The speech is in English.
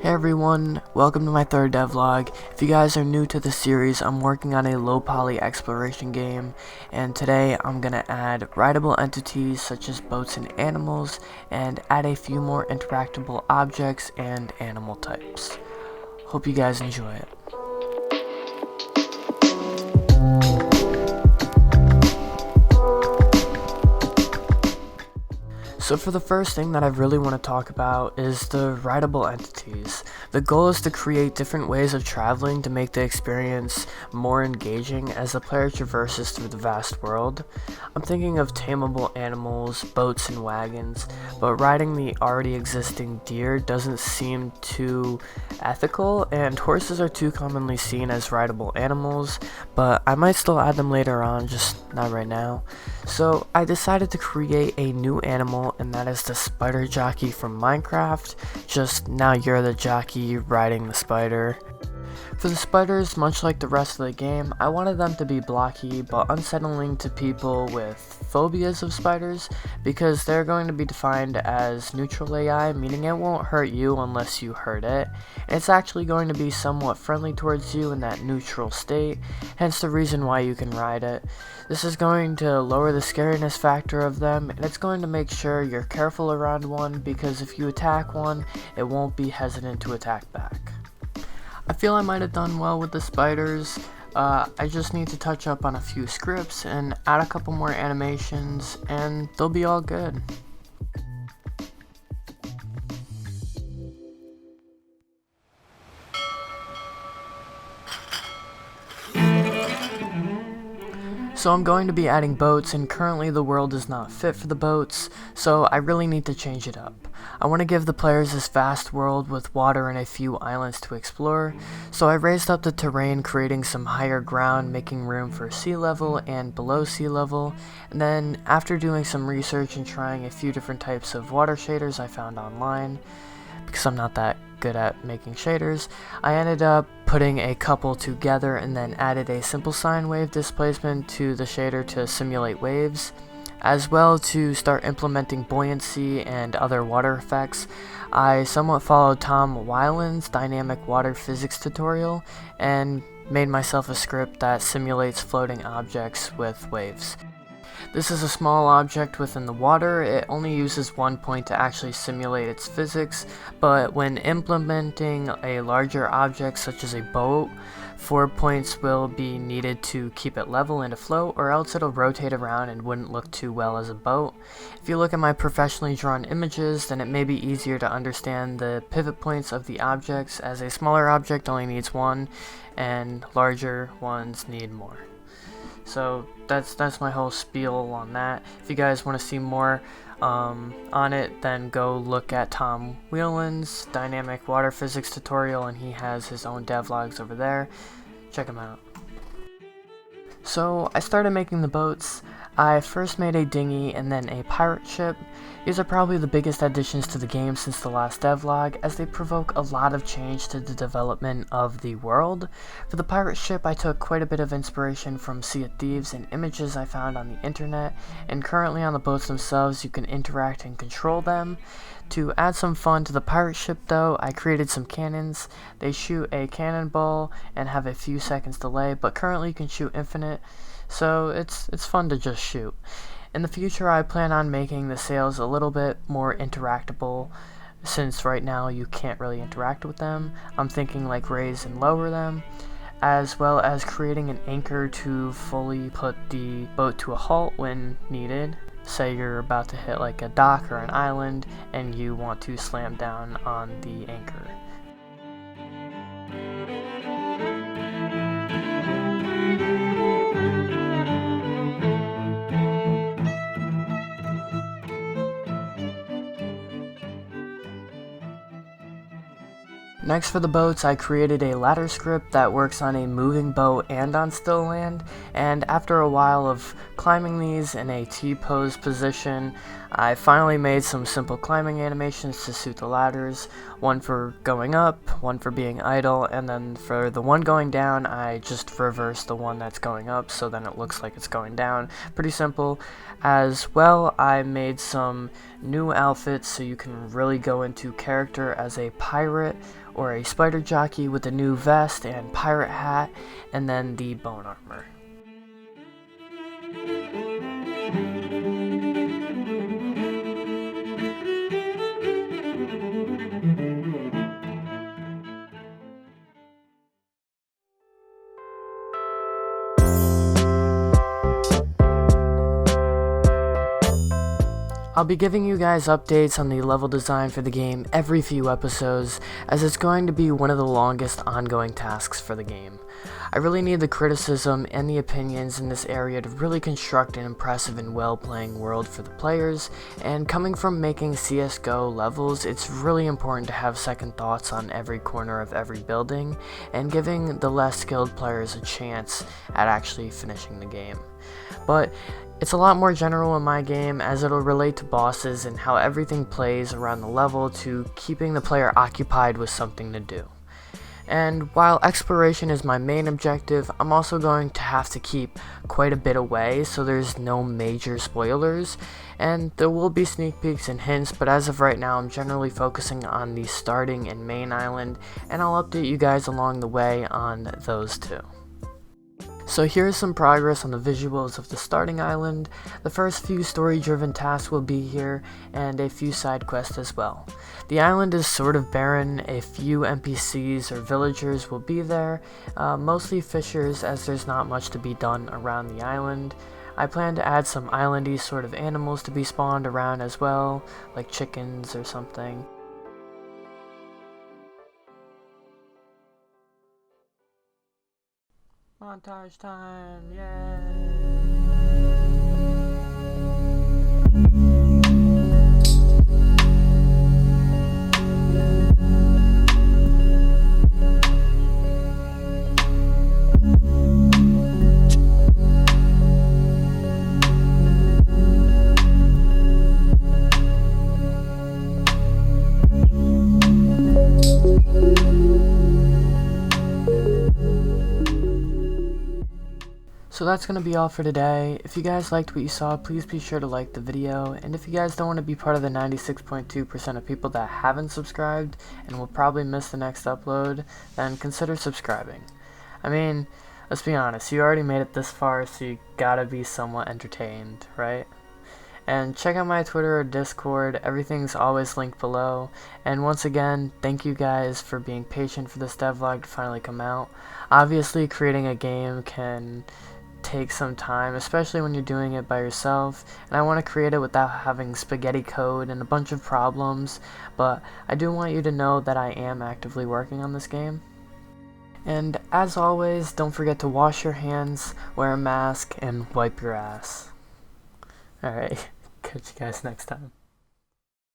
Hey everyone, welcome to my third devlog. If you guys are new to the series, I'm working on a low poly exploration game, and today I'm gonna add writable entities such as boats and animals, and add a few more interactable objects and animal types. Hope you guys enjoy it. So for the first thing that I really want to talk about is the writable entities. The goal is to create different ways of traveling to make the experience more engaging as the player traverses through the vast world. I'm thinking of tameable animals, boats, and wagons, but riding the already existing deer doesn't seem too ethical, and horses are too commonly seen as rideable animals, but I might still add them later on, just not right now. So I decided to create a new animal, and that is the spider jockey from Minecraft, just now you're the jockey riding the spider. For the spiders, much like the rest of the game, I wanted them to be blocky but unsettling to people with phobias of spiders, because they're going to be defined as neutral AI, meaning it won't hurt you unless you hurt it, and it's actually going to be somewhat friendly towards you in that neutral state, hence the reason why you can ride it. This is going to lower the scariness factor of them, and it's going to make sure you're careful around one, because if you attack one, it won't be hesitant to attack back. I feel I might have done well with the spiders. I just need to touch up on a few scripts and add a couple more animations, and they'll be all good. So I'm going to be adding boats, and currently the world is not fit for the boats, so I really need to change it up. I want to give the players this vast world with water and a few islands to explore, so I raised up the terrain, creating some higher ground, making room for sea level and below sea level, and then after doing some research and trying a few different types of water shaders I found online, because I'm not that good at making shaders, I ended up putting a couple together and then added a simple sine wave displacement to the shader to simulate waves, as well to start implementing buoyancy and other water effects. I somewhat followed Tom Weiland's dynamic water physics tutorial and made myself a script that simulates floating objects with waves. This is a small object within the water. It only uses one point to actually simulate its physics, but when implementing a larger object such as a boat, 4 points will be needed to keep it level and afloat, or else it'll rotate around and wouldn't look too well as a boat. If you look at my professionally drawn images, then it may be easier to understand the pivot points of the objects, as a smaller object only needs one and larger ones need more. So that's my whole spiel on that. If you guys want to see more on it, then go look at Tom Weiland's dynamic water physics tutorial, and he has his own devlogs over there. Check him out. So I started making the boats. I first made a dinghy and then a pirate ship. These are probably the biggest additions to the game since the last devlog, as they provoke a lot of change to the development of the world. For the pirate ship, I took quite a bit of inspiration from Sea of Thieves and images I found on the internet, and currently on the boats themselves you can interact and control them. To add some fun to the pirate ship though, I created some cannons. They shoot a cannonball and have a few seconds delay, but currently you can shoot infinite, so it's fun to just shoot. In the future, I plan on making the sails a little bit more interactable, since right now you can't really interact with them. I'm thinking like raise and lower them, as well as creating an anchor to fully put the boat to a halt when needed. Say you're about to hit like a dock or an island and you want to slam down on the anchor. Next for the boats, I created a ladder script that works on a moving boat and on still land, and after a while of climbing these in a T-pose position, I finally made some simple climbing animations to suit the ladders, one for going up, one for being idle, and then for the one going down, I just reverse the one that's going up so then it looks like it's going down. Pretty simple. As well, I made some new outfits so you can really go into character as a pirate or a spider jockey with a new vest and pirate hat, and then the bone armor. I'll be giving you guys updates on the level design for the game every few episodes, as it's going to be one of the longest ongoing tasks for the game. I really need the criticism and the opinions in this area to really construct an impressive and well-playing world for the players, and coming from making CSGO levels, it's really important to have second thoughts on every corner of every building, and giving the less skilled players a chance at actually finishing the game. But it's a lot more general in my game, as it'll relate to bosses and how everything plays around the level to keeping the player occupied with something to do. And while exploration is my main objective, I'm also going to have to keep quite a bit away so there's no major spoilers, and there will be sneak peeks and hints, but as of right now I'm generally focusing on the starting and main island, and I'll update you guys along the way on those two. So here's some progress on the visuals of the starting island. The first few story-driven tasks will be here, and a few side quests as well. The island is sort of barren, a few NPCs or villagers will be there, mostly fishers as there's not much to be done around the island. I plan to add some islandy sort of animals to be spawned around as well, like chickens or something. Montage time, yay! So that's going to be all for today. If you guys liked what you saw, please be sure to like the video, and if you guys don't want to be part of the 96.2% of people that haven't subscribed and will probably miss the next upload, then consider subscribing. I mean, let's be honest, you already made it this far, so you gotta be somewhat entertained, right? And check out my Twitter or Discord, everything's always linked below. And once again, thank you guys for being patient for this devlog to finally come out. Obviously, creating a game can take some time, especially when you're doing it by yourself, and I want to create it without having spaghetti code and a bunch of problems, but I do want you to know that I am actively working on this game. And as always, don't forget to wash your hands, wear a mask, and wipe your ass. Alright, catch you guys next time.